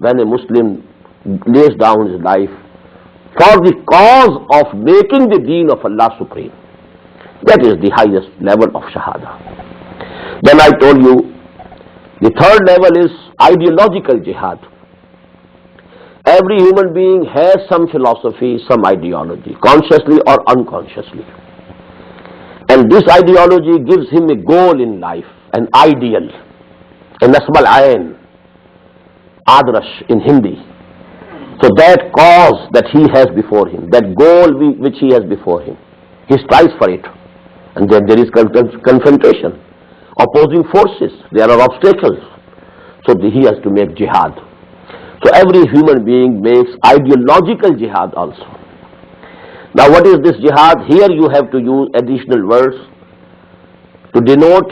when a Muslim lays down his life for the cause of making the deen of Allah supreme. That is the highest level of Shahada. Then I told you, the third level is ideological jihad. Every human being has some philosophy, some ideology, consciously or unconsciously. And this ideology gives him a goal in life, an ideal, a nasb al-ayn, adrash in Hindi. So that cause that he has before him, that goal which he has before him, he strives for it. And then there is confrontation, opposing forces, there are obstacles. So he has to make jihad. So every human being makes ideological jihad also. Now what is this jihad? Here you have to use additional words to denote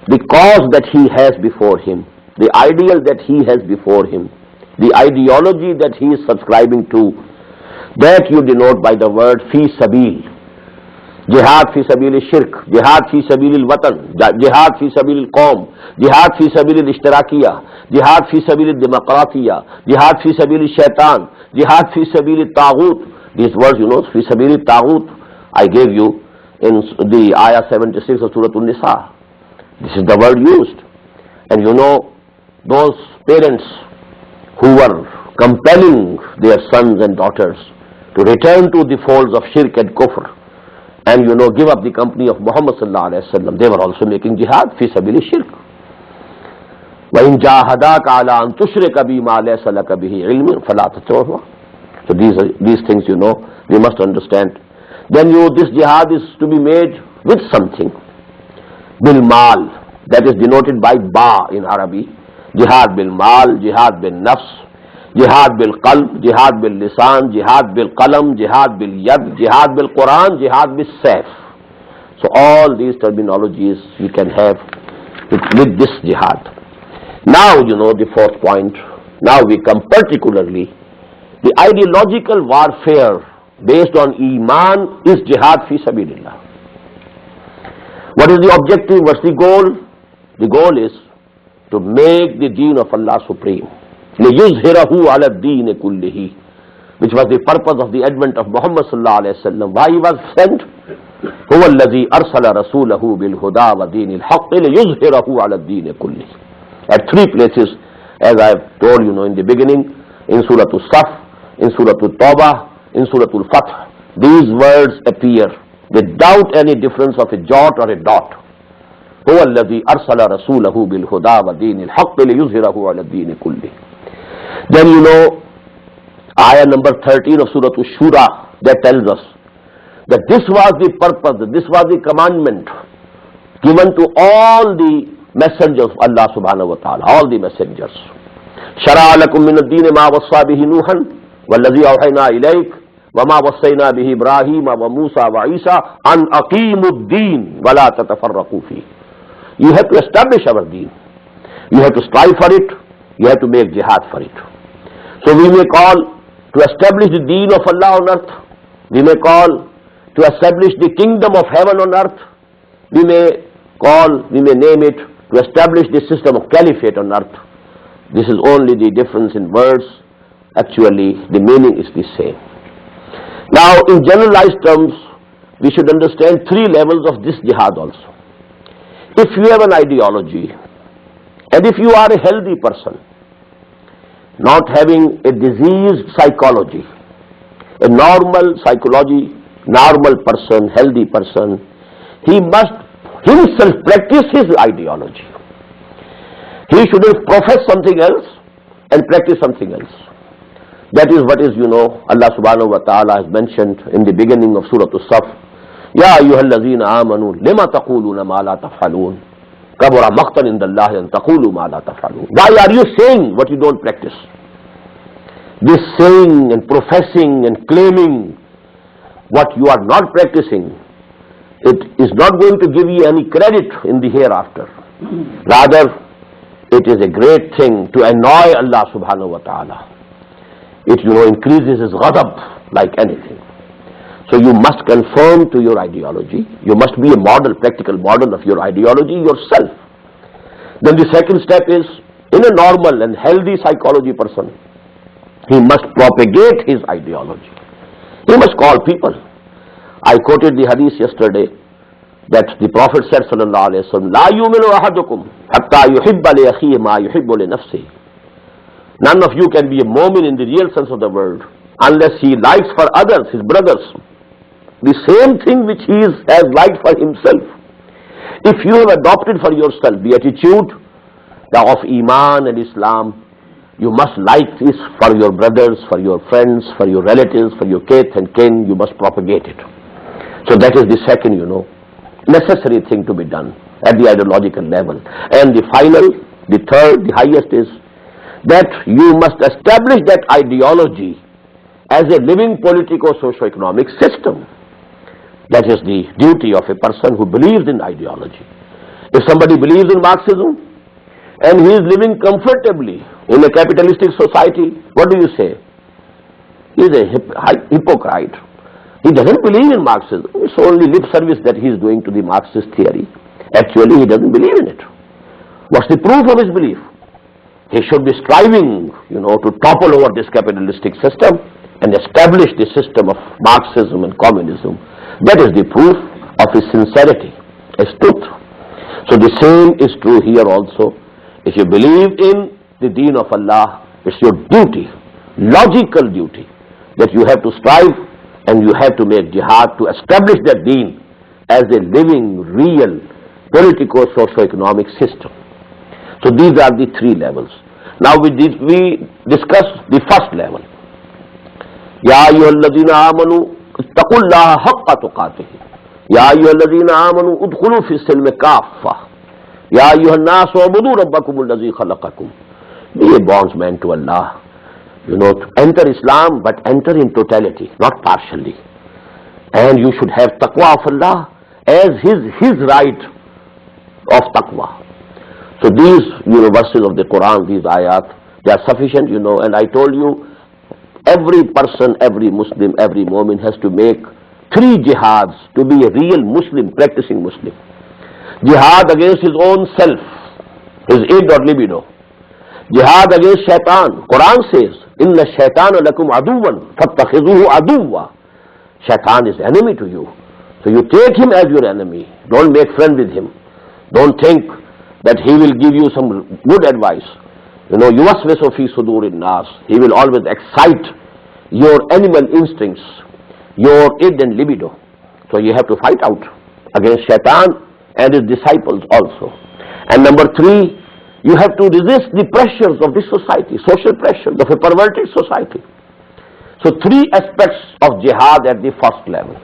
the cause that he has before him, the ideal that he has before him, the ideology that he is subscribing to. That you denote by the word fi sabil. Jihad fi sabil shirk, jihad fi sabil watan, jihad fi sabil qawm, jihad fi sabil ishtirakiyah, jihad fi sabil demokratiyah, jihad fi sabil shaitan, jihad fi sabil taghut. These words, fi sabil taghut, I gave you in the ayah 76 of Surah An-Nisa. This is the word used. And those parents who were compelling their sons and daughters to return to the folds of shirk and kufr, and give up the company of Muhammad sallallahu alaihi wasallam, they were also making jihad fi sabili shirk. وَإِن جَاهَدَاكَ عَلَىٰ أَن تُشْرِكَ بِمَا لَيْسَ لَكَ بِهِ عِلْمٌ فَلَا تُطِعْهُمَا. So these things we must understand. Then this jihad is to be made with something. Bil mal, that is denoted by ba in Arabic. Jihad bil mal, jihad bil nafs, jihad bil qalb, jihad bil lisan, jihad bil qalam, jihad bil yad, jihad bil Quran, jihad bil sayf. So all these terminologies we can have with this jihad. Now the fourth point. Now we come particularly the ideological warfare based on iman is jihad fi sabilillah. What is the objective? What's the goal? The goal is to make the deen of Allah supreme. لِيُظْهِرَهُ عَلَى الدِّينِ كُلِّهِ, which was the purpose of the advent of Muhammad sallallahu alaihi wasallam. Why he was sent? هُوَ الَّذِي أَرْسَلَ رَسُولَهُ بِالْهُدَى وَدِينِ الْحَقِّ لِيُظْهِرَهُ عَلَى الدِّينِ كُلِّهِ. At three places, as I have told in the beginning, in Surah Al-Saf, in Surah Al-Tawbah, in Surah Al-Fath, these words appear without any difference of a jot or a dot. هُوَ الَّذِي أَرْسَلَ رَسُولَهُ بِالْهُدَى وَدِينِ الْحَقِّ لِيُظْهِرَهُ عَلَى الدِّينِ كُلِّهِ. Then ayah number 13 of Surah Al-Shura, that tells us that this was the purpose, this was the commandment given to all the messengers of Allah subhanahu wa ta'ala, all the messengers. شَرَعَ لَكُم مِّنَ الدِّينِ مَا وَصَّى بِهِ نُوحًا وَالَّذِي أَوْحَيْنَا إِلَيْكَ وَمَا وَصَّيْنَا بِهِ إِبْرَاهِيمَ وَمُوسَى وَعِيسَى أَنْ أَقِيمُوا الدِّينَ وَلَا تَتَفَرَّقُوا فِيهِ. You have to establish our deen. You have to strive for it. You have to make jihad for it. So we may call to establish the deen of Allah on earth. We may call to establish the kingdom of heaven on earth. We may name it to establish the system of caliphate on earth. This is only the difference in words. Actually, the meaning is the same. Now, in generalized terms, we should understand three levels of this jihad also. If you have an ideology, and if you are a healthy person, not having a diseased psychology, a normal psychology, normal person, healthy person, he must himself practice his ideology. He shouldn't profess something else and practice something else. That is what Allah subhanahu wa ta'ala has mentioned in the beginning of Surah Al-Saf. Ya ayyuhallazina amanu lima taquluna ma la taf'alun kabura maqtan indallahi an taqulu ma la taf'alun. Why are you saying what you don't practice? This saying and professing and claiming what you are not practicing, it is not going to give you any credit in the hereafter. Rather, it is a great thing to annoy Allah subhanahu wa ta'ala. It increases his ghadab like anything. So you must conform to your ideology. You must be a model, practical model of your ideology yourself. Then the second step is, in a normal and healthy psychology person, He must propagate his ideology. He must call people. I quoted the hadith yesterday that the Prophet said, sallallahu alayhi wa sallam, "La yuminu ahadukum hatta yuhibba li akhihi ma yuhibbu li nafsihi." None of you can be a mu'min in the real sense of the word unless he likes for others, his brothers, the same thing which he has liked for himself. If you have adopted for yourself the attitude of Iman and Islam, you must like this for your brothers, for your friends, for your relatives, for your kith and kin. You must propagate it. So that is the second, necessary thing to be done at the ideological level. And the final, the third, the highest is that you must establish that ideology as a living politico-socio-economic system. That is the duty of a person who believes in ideology. If somebody believes in Marxism and he is living comfortably in a capitalistic society, what do you say? He is a hypocrite. He doesn't believe in Marxism. It's only lip service that he is doing to the Marxist theory. Actually, he doesn't believe in it. What's the proof of his belief? He should be striving, to topple over this capitalistic system and establish the system of Marxism and communism. That is the proof of his sincerity, his truth. So the same is true here also. If you believe in the deen of Allah, it's your duty, logical duty, that you have to strive and you have to make jihad to establish that deen as a living, real, politico-socio-economic system. So these are the three levels. Now we discuss the first level. Ya ayyuhalladhina amanu ittaqullaha haqqa tuqatih. Ya ayyuhalladhina amanu udkhulu fi silmi kaffah. Ya ayyuhan nas u'budu rabbakum alladhi khalaqakum. Be a bondsman to Allah. To enter Islam, but enter in totality, not partially. And you should have taqwa of Allah as his right of taqwa. So these verses of the Quran, these ayat, they are sufficient, and I told you, every person, every Muslim, every Mu'min has to make 3 jihads to be a real Muslim, practicing Muslim. Jihad against his own self, his id or libido. Jihad against shaitan. Quran says, "Inna shaitana lakum aduwan, fattakhizuhu aduwa." Shaitan is enemy to you. So you take him as your enemy. Don't make friend with him. Don't think that he will give you some good advice. Yuwaswisu fi sudurin nas. He will always excite your animal instincts, your id and libido. So you have to fight out against shaitan and his disciples also. And number 3, you have to resist the pressures of this society, social pressures of a perverted society. So 3 aspects of jihad at the first level.